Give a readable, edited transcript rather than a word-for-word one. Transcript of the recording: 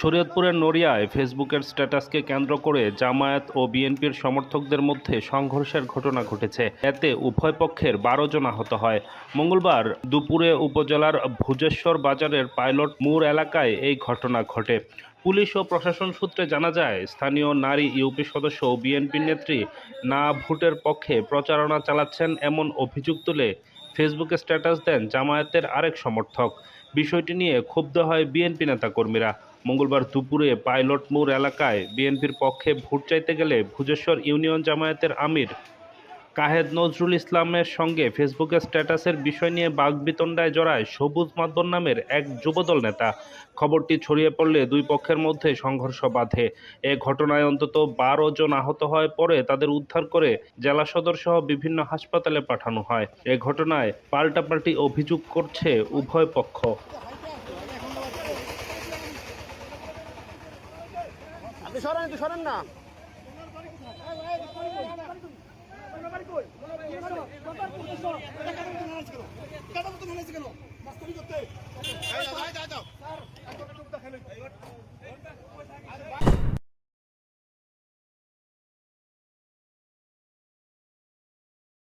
শরীয়তপুরের নড়িয়ায় ফেসবুকের স্ট্যাটাসকে কেন্দ্র করে জামায়াত ও বিএনপির সমর্থকদের মধ্যে সংঘর্ষের ঘটনা ঘটেছে। এতে উভয় পক্ষের ১২ জন আহত হয়। মঙ্গলবার দুপুরে উপজেলার ভুজেশ্বর বাজারের পাইলট মোড় এলাকায় এই ঘটনা ঘটে। পুলিশ ও প্রশাসন সূত্রে জানা যায়, স্থানীয় নারী ইউপি সদস্য ও বিএনপি নেত্রী না ভোটের পক্ষে প্রচারণা চালাচ্ছেন এমন অভিযোগ তুলে ফেসবুকে স্ট্যাটাস দেন জামায়াতের আরেক সমর্থক। বিষয়টি নিয়ে ক্ষুব্ধ হয় বিএনপি নেতাকর্মীরা। মঙ্গলবার দুপুরে পাইলট মোড় এলাকায় বিএনপির পক্ষে ভোট চাইতে গেলে ভুজেশ্বর ইউনিয়ন জামায়াতের আমির কাহেদ নজরুল ইসলামের সঙ্গে ফেসবুকে স্ট্যাটাসের বিষয় নিয়ে বাকবিতণ্ডায় জড়ায় সবুজ মাধ্যম নামের এক যুবদল নেতা। খবরটি ছড়িয়ে পড়লে দুই পক্ষের মধ্যে সংঘর্ষ বাধে। এ ঘটনায় অন্তত ১২ জন আহত হয়। পরে তাদের উদ্ধার করে জেলা সদর সহ বিভিন্ন হাসপাতালে পাঠানো হয়। এ ঘটনায় পাল্টাপাল্টি অভিযোগ করছে উভয় পক্ষ। আপনি সরেন না।